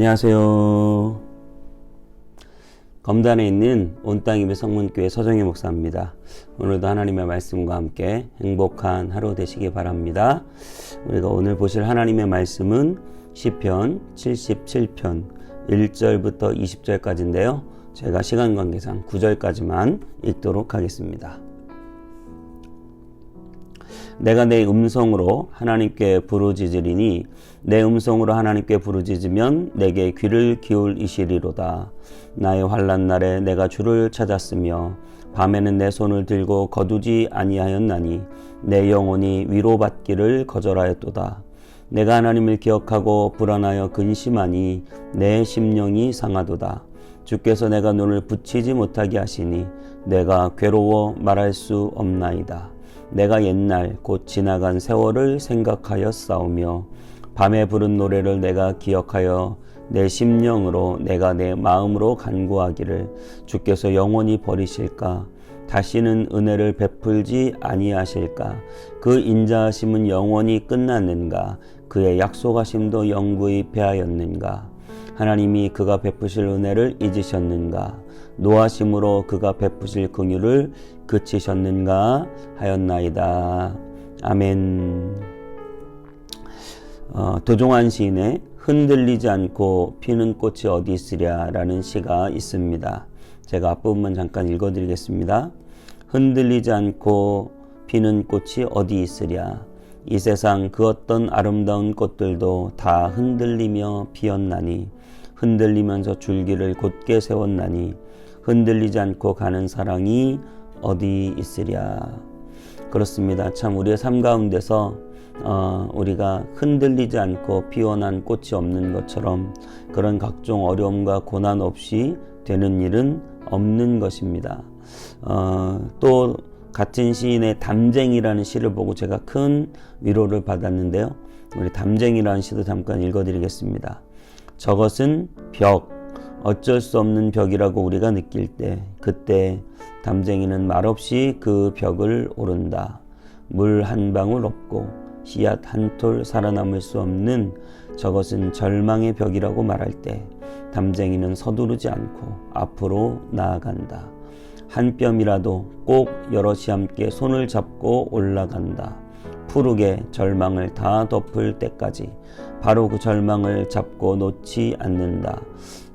안녕하세요. 검단에 있는 온땅 예배 성문교회 서정희 목사입니다. 오늘도 하나님의 말씀과 함께 행복한 하루 되시기 바랍니다. 우리가 오늘 보실 하나님의 말씀은 시편 77편 1절부터 20절까지인데요. 제가 시간 관계상 9절까지만 읽도록 하겠습니다. 내가 내 음성으로 하나님께 부르짖으리니 내 음성으로 하나님께 부르짖으면 내게 귀를 기울이시리로다. 나의 환난 날에 내가 주를 찾았으며 밤에는 내 손을 들고 거두지 아니하였나니 내 영혼이 위로받기를 거절하였도다. 내가 하나님을 기억하고 불안하여 근심하니 내 심령이 상하도다. 주께서 내가 눈을 붙이지 못하게 하시니 내가 괴로워 말할 수 없나이다. 내가 옛날 곧 지나간 세월을 생각하여 싸우며 밤에 부른 노래를 내가 기억하여 내 심령으로 내가 내 마음으로 간구하기를 주께서 영원히 버리실까? 다시는 은혜를 베풀지 아니하실까? 그 인자하심은 영원히 끝났는가? 그의 약속하심도 영구히 패하였는가? 하나님이 그가 베푸실 은혜를 잊으셨는가? 노하심으로 그가 베푸실 긍휼을 그치셨는가 하였나이다. 아멘. 도종환 시인의 흔들리지 않고 피는 꽃이 어디 있으랴 라는 시가 있습니다. 제가 앞부분만 잠깐 읽어드리겠습니다. 흔들리지 않고 피는 꽃이 어디 있으랴. 이 세상 그 어떤 아름다운 꽃들도 다 흔들리며 피었나니 흔들리면서 줄기를 곧게 세웠나니 흔들리지 않고 가는 사랑이 어디 있으랴. 그렇습니다. 참 우리의 삶 가운데서 우리가 흔들리지 않고 피어난 꽃이 없는 것처럼 그런 각종 어려움과 고난 없이 되는 일은 없는 것입니다. 또 같은 시인의 담쟁이라는 시를 보고 제가 큰 위로를 받았는데요. 우리 담쟁이라는 시도 잠깐 읽어드리겠습니다. 저것은 벽, 어쩔 수 없는 벽이라고 우리가 느낄 때 그때 담쟁이는 말없이 그 벽을 오른다. 물 한 방울 없고 씨앗 한 톨 살아남을 수 없는 저것은 절망의 벽이라고 말할 때 담쟁이는 서두르지 않고 앞으로 나아간다. 한 뼘이라도 꼭 여럿이 함께 손을 잡고 올라간다. 푸르게 절망을 다 덮을 때까지 바로 그 절망을 잡고 놓지 않는다.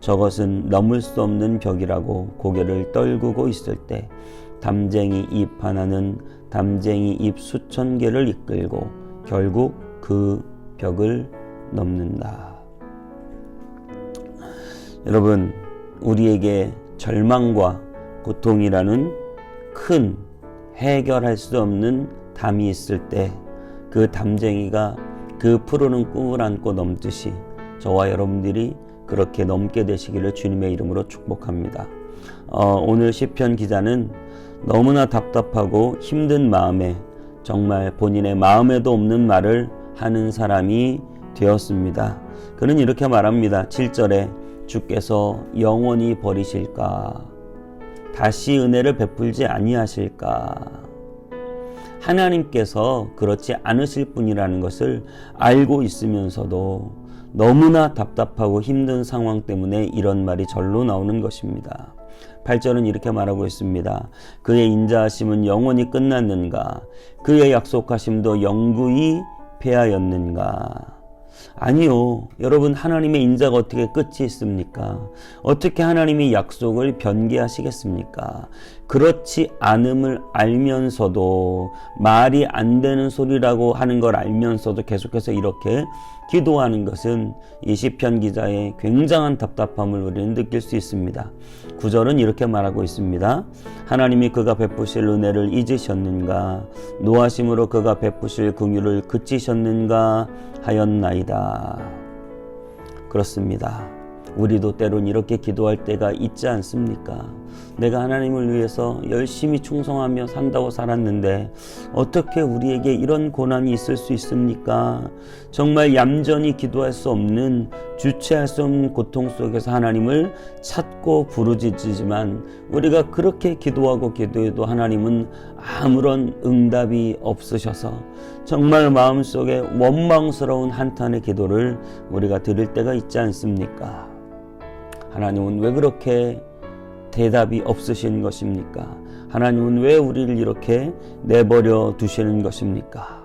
저것은 넘을 수 없는 벽이라고 고개를 떨구고 있을 때 담쟁이 잎 하나는 담쟁이 잎 수천 개를 이끌고 결국 그 벽을 넘는다. 여러분, 우리에게 절망과 고통이라는 큰 해결할 수 없는 담이 있을 때 그 담쟁이가 그 푸르른 꿈을 안고 넘듯이 저와 여러분들이 그렇게 넘게 되시기를 주님의 이름으로 축복합니다. 오늘 시편 기자는 너무나 답답하고 힘든 마음에 정말 본인의 마음에도 없는 말을 하는 사람이 되었습니다. 그는 이렇게 말합니다. 7절에 주께서 영원히 버리실까? 다시 은혜를 베풀지 아니하실까? 하나님께서 그렇지 않으실 분이라는 것을 알고 있으면서도 너무나 답답하고 힘든 상황 때문에 이런 말이 절로 나오는 것입니다. 8절은 이렇게 말하고 있습니다. 그의 인자하심은 영원히 끝났는가? 그의 약속하심도 영구히 패하였는가? 아니요. 여러분, 하나님의 인자가 어떻게 끝이 있습니까? 어떻게 하나님이 약속을 변개하시겠습니까? 그렇지 않음을 알면서도 말이 안 되는 소리라고 하는 걸 알면서도 계속해서 이렇게 기도하는 것은 이 시편 기자의 굉장한 답답함을 우리는 느낄 수 있습니다. 9절은 이렇게 말하고 있습니다. 하나님이 그가 베푸실 은혜를 잊으셨는가? 노하심으로 그가 베푸실 긍휼을 그치셨는가 하였나이다. 그렇습니다. 우리도 때론 이렇게 기도할 때가 있지 않습니까? 내가 하나님을 위해서 열심히 충성하며 산다고 살았는데 어떻게 우리에게 이런 고난이 있을 수 있습니까? 정말 얌전히 기도할 수 없는, 주체할 수 없는 고통 속에서 하나님을 찾고 부르짖지만 우리가 그렇게 기도하고 기도해도 하나님은 아무런 응답이 없으셔서 정말 마음속에 원망스러운 한탄의 기도를 우리가 드릴 때가 있지 않습니까? 하나님은 왜 그렇게 대답이 없으신 것입니까? 하나님은 왜 우리를 이렇게 내버려 두시는 것입니까?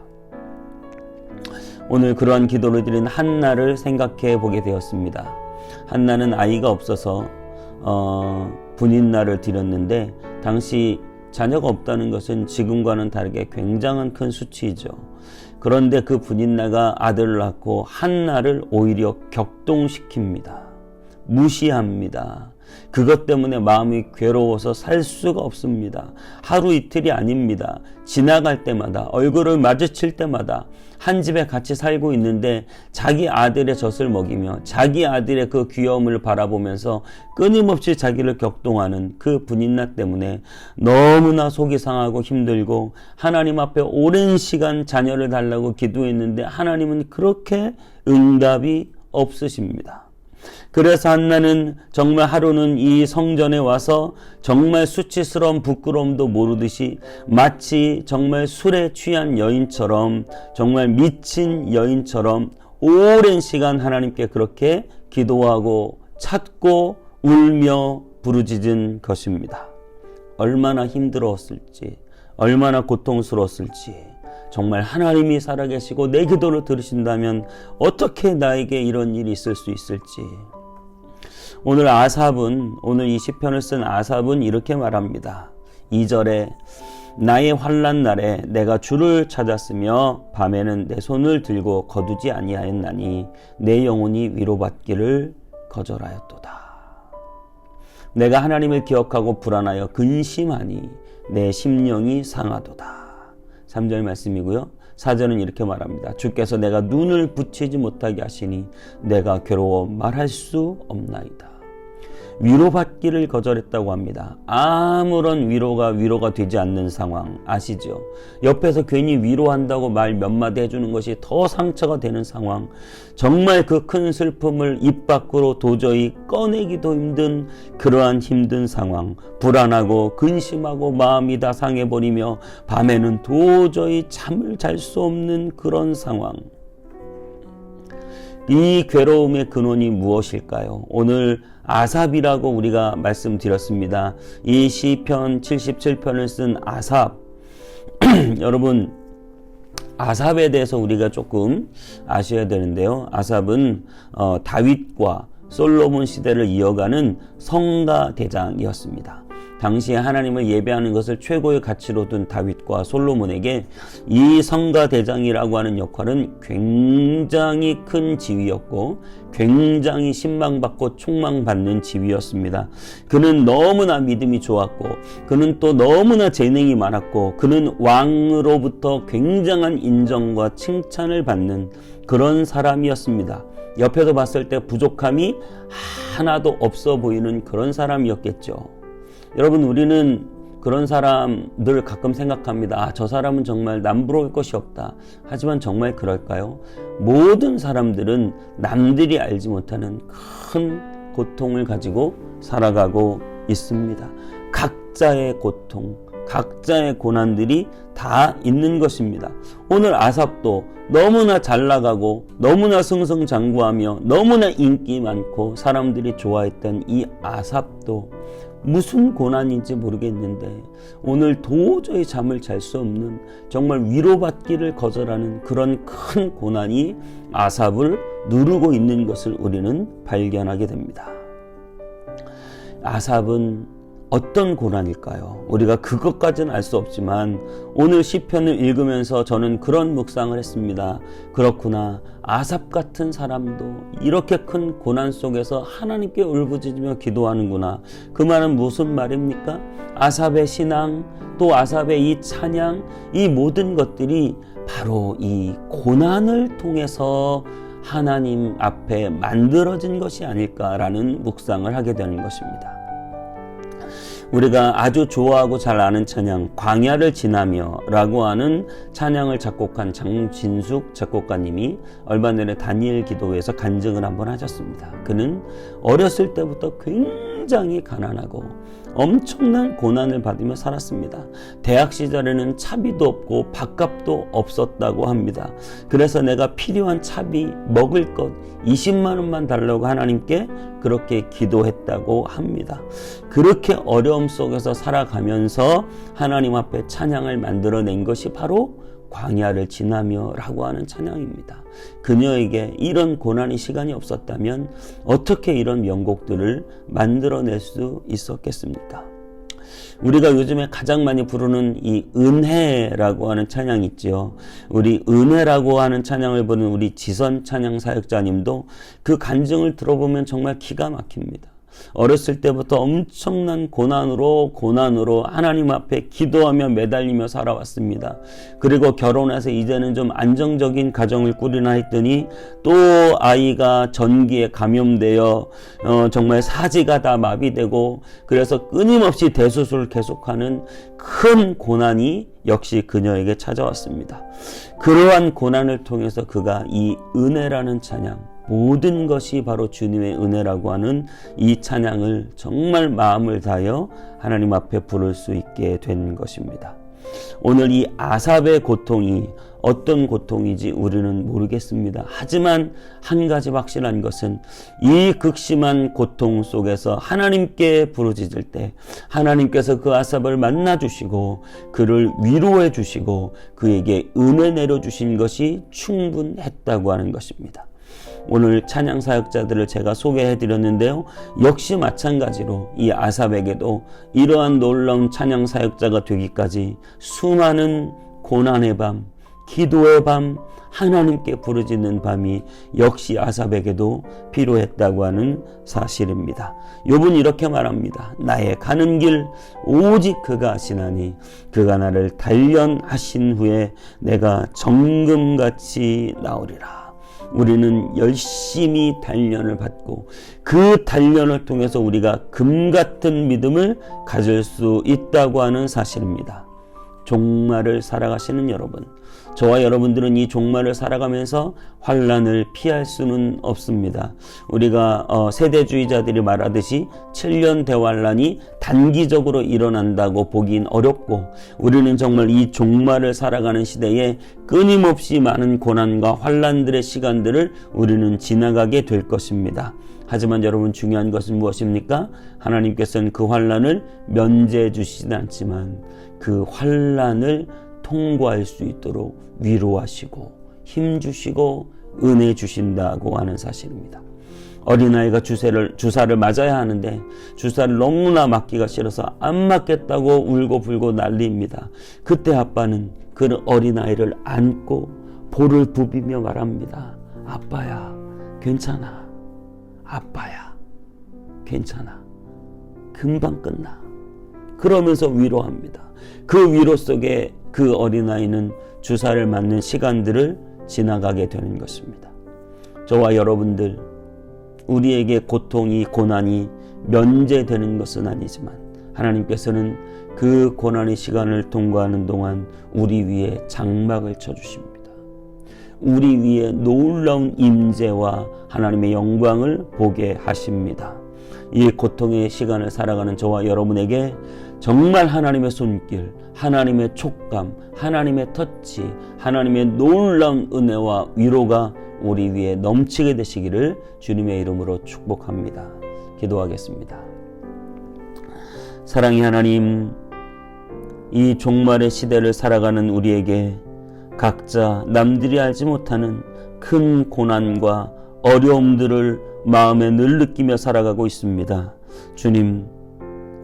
오늘 그러한 기도를 드린 한나를 생각해 보게 되었습니다. 한나는 아이가 없어서 분인날을 드렸는데 당시 자녀가 없다는 것은 지금과는 다르게 굉장한 큰 수치이죠. 그런데 그 분인나가 아들을 낳고 한나를 오히려 격동시킵니다. 무시합니다. 그것 때문에 마음이 괴로워서 살 수가 없습니다. 하루 이틀이 아닙니다. 지나갈 때마다, 얼굴을 마주칠 때마다 한 집에 같이 살고 있는데 자기 아들의 젖을 먹이며 자기 아들의 그 귀여움을 바라보면서 끊임없이 자기를 격동하는 그 분인나 때문에 너무나 속이 상하고 힘들고 하나님 앞에 오랜 시간 자녀를 달라고 기도했는데 하나님은 그렇게 응답이 없으십니다. 그래서 한나는 정말 하루는 이 성전에 와서 정말 수치스러운 부끄러움도 모르듯이 마치 정말 술에 취한 여인처럼, 정말 미친 여인처럼 오랜 시간 하나님께 그렇게 기도하고 찾고 울며 부르짖은 것입니다. 얼마나 힘들었을지, 얼마나 고통스러웠을지, 정말 하나님이 살아계시고 내 기도를 들으신다면 어떻게 나에게 이런 일이 있을 수 있을지. 오늘 이 시편을 쓴 아삽은 이렇게 말합니다. 2절에 나의 환난 날에 내가 주를 찾았으며 밤에는 내 손을 들고 거두지 아니하였나니 내 영혼이 위로받기를 거절하였도다. 내가 하나님을 기억하고 불안하여 근심하니 내 심령이 상하도다. 3절 말씀이고요. 4절은 이렇게 말합니다. 주께서 내가 눈을 붙이지 못하게 하시니 내가 괴로워 말할 수 없나이다. 위로받기를 거절했다고 합니다. 아무런 위로가 되지 않는 상황 아시죠? 옆에서 괜히 위로한다고 말 몇 마디 해주는 것이 더 상처가 되는 상황, 정말 그 큰 슬픔을 입 밖으로 도저히 꺼내기도 힘든 그러한 힘든 상황, 불안하고 근심하고 마음이 다 상해버리며 밤에는 도저히 잠을 잘 수 없는 그런 상황. 이 괴로움의 근원이 무엇일까요? 오늘 아삽이라고 우리가 말씀드렸습니다. 이 시편 77편을 쓴 아삽. 여러분, 아삽에 대해서 우리가 조금 아셔야 되는데요. 아삽은 다윗과 솔로몬 시대를 이어가는 성가 대장이었습니다. 당시에 하나님을 예배하는 것을 최고의 가치로 둔 다윗과 솔로몬에게 이 성가 대장이라고 하는 역할은 굉장히 큰 지위였고 굉장히 신망받고 총망받는 지위였습니다. 그는 너무나 믿음이 좋았고 그는 또 너무나 재능이 많았고 그는 왕으로부터 굉장한 인정과 칭찬을 받는 그런 사람이었습니다. 옆에서 봤을 때 부족함이 하나도 없어 보이는 그런 사람이었겠죠. 여러분, 우리는 그런 사람들 가끔 생각합니다. 아, 저 사람은 정말 남부러울 것이 없다. 하지만 정말 그럴까요? 모든 사람들은 남들이 알지 못하는 큰 고통을 가지고 살아가고 있습니다. 각자의 고통, 각자의 고난들이 다 있는 것입니다. 오늘 아삽도 너무나 잘 나가고 너무나 승승장구하며 너무나 인기 많고 사람들이 좋아했던 이 아삽도 무슨 고난인지 모르겠는데 오늘 도저히 잠을 잘 수 없는, 정말 위로받기를 거절하는 그런 큰 고난이 아삽을 누르고 있는 것을 우리는 발견하게 됩니다. 아삽은 어떤 고난일까요? 우리가 그것까지는 알 수 없지만 오늘 시편을 읽으면서 저는 그런 묵상을 했습니다. 그렇구나, 아삽 같은 사람도 이렇게 큰 고난 속에서 하나님께 울부짖으며 기도하는구나. 그 말은 무슨 말입니까? 아삽의 신앙, 또 아삽의 이 찬양, 이 모든 것들이 바로 이 고난을 통해서 하나님 앞에 만들어진 것이 아닐까라는 묵상을 하게 되는 것입니다. 우리가 아주 좋아하고 잘 아는 찬양 광야를 지나며 라고 하는 찬양을 작곡한 장진숙 작곡가님이 얼마 전에 다니엘 기도회에서 간증을 한번 하셨습니다. 그는 어렸을 때부터 굉장히 가난하고 엄청난 고난을 받으며 살았습니다. 대학 시절에는 차비도 없고 밥값도 없었다고 합니다. 그래서 내가 필요한 차비, 먹을 것 20만 원만 달라고 하나님께 그렇게 기도했다고 합니다. 그렇게 어려움 속에서 살아가면서 하나님 앞에 찬양을 만들어낸 것이 바로 광야를 지나며 라고 하는 찬양입니다. 그녀에게 이런 고난의 시간이 없었다면 어떻게 이런 명곡들을 만들어낼 수 있었겠습니까? 우리가 요즘에 가장 많이 부르는 이 은혜라고 하는 찬양이 있죠. 우리 은혜라고 하는 찬양을 부르는 우리 지선 찬양 사역자님도 그 간증을 들어보면 정말 기가 막힙니다. 어렸을 때부터 엄청난 고난으로 하나님 앞에 기도하며 매달리며 살아왔습니다. 그리고 결혼해서 이제는 좀 안정적인 가정을 꾸리나 했더니 또 아이가 전기에 감염되어 정말 사지가 다 마비되고 그래서 끊임없이 대수술을 계속하는 큰 고난이 역시 그녀에게 찾아왔습니다. 그러한 고난을 통해서 그가 이 은혜라는 찬양, 모든 것이 바로 주님의 은혜라고 하는 이 찬양을 정말 마음을 다하여 하나님 앞에 부를 수 있게 된 것입니다. 오늘 이 아삽의 고통이 어떤 고통인지 우리는 모르겠습니다. 하지만 한 가지 확실한 것은 이 극심한 고통 속에서 하나님께 부르짖을 때 하나님께서 그 아삽을 만나주시고 그를 위로해 주시고 그에게 은혜 내려주신 것이 충분했다고 하는 것입니다. 오늘 찬양 사역자들을 제가 소개해 드렸는데요. 역시 마찬가지로 이 아삽에게도 이러한 놀라운 찬양 사역자가 되기까지 수많은 고난의 밤, 기도의 밤, 하나님께 부르짖는 밤이 역시 아삽에게도 필요했다고 하는 사실입니다. 욥은 이렇게 말합니다. 나의 가는 길 오직 그가 아시나니 그가 나를 단련하신 후에 내가 정금같이 나오리라. 우리는 열심히 단련을 받고 그 단련을 통해서 우리가 금 같은 믿음을 가질 수 있다고 하는 사실입니다. 종말을 살아가시는 여러분, 저와 여러분들은 이 종말을 살아가면서 환난을 피할 수는 없습니다. 우리가 세대주의자들이 말하듯이 7년 대환란이 단기적으로 일어난다고 보긴 어렵고 우리는 정말 이 종말을 살아가는 시대에 끊임없이 많은 고난과 환난들의 시간들을 우리는 지나가게 될 것입니다. 하지만 여러분 중요한 것은 무엇입니까? 하나님께서는 그 환난을 면제해 주시진 않지만 그 환난을 통과할 수 있도록 위로하시고 힘주시고 은혜 주신다고 하는 사실입니다. 어린아이가 주사를 맞아야 하는데 주사를 너무나 맞기가 싫어서 안 맞겠다고 울고 불고 난리입니다. 그때 아빠는 그 어린아이를 안고 볼을 부비며 말합니다. 아빠야 괜찮아. 아빠야 괜찮아. 금방 끝나. 그러면서 위로합니다. 그 위로 속에 그 어린아이는 주사를 맞는 시간들을 지나가게 되는 것입니다. 저와 여러분들, 우리에게 고통이 고난이 면제되는 것은 아니지만 하나님께서는 그 고난의 시간을 통과하는 동안 우리 위에 장막을 쳐주십니다. 우리 위에 놀라운 임재와 하나님의 영광을 보게 하십니다. 이 고통의 시간을 살아가는 저와 여러분에게 정말 하나님의 손길, 하나님의 촉감, 하나님의 터치, 하나님의 놀라운 은혜와 위로가 우리 위에 넘치게 되시기를 주님의 이름으로 축복합니다. 기도하겠습니다. 사랑의 하나님, 이 종말의 시대를 살아가는 우리에게 각자 남들이 알지 못하는 큰 고난과 어려움들을 마음에 늘 느끼며 살아가고 있습니다. 주님,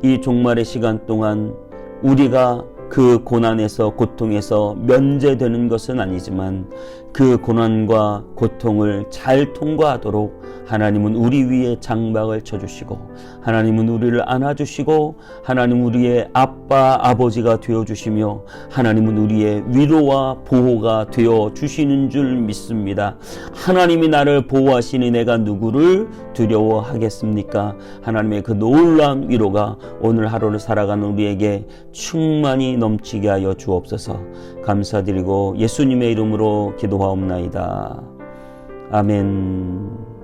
이 종말의 시간 동안 우리가 그 고난에서 고통에서 면제되는 것은 아니지만 그 고난과 고통을 잘 통과하도록 하나님은 우리 위에 장막을 쳐주시고 하나님은 우리를 안아주시고 하나님은 우리의 아빠 아버지가 되어주시며 하나님은 우리의 위로와 보호가 되어주시는 줄 믿습니다. 하나님이 나를 보호하시니 내가 누구를 두려워하겠습니까? 하나님의 그 놀라운 위로가 오늘 하루를 살아가는 우리에게 충만히 넘치게 하여 주옵소서. 감사드리고 예수님의 이름으로 기도하옵나이다. 아멘.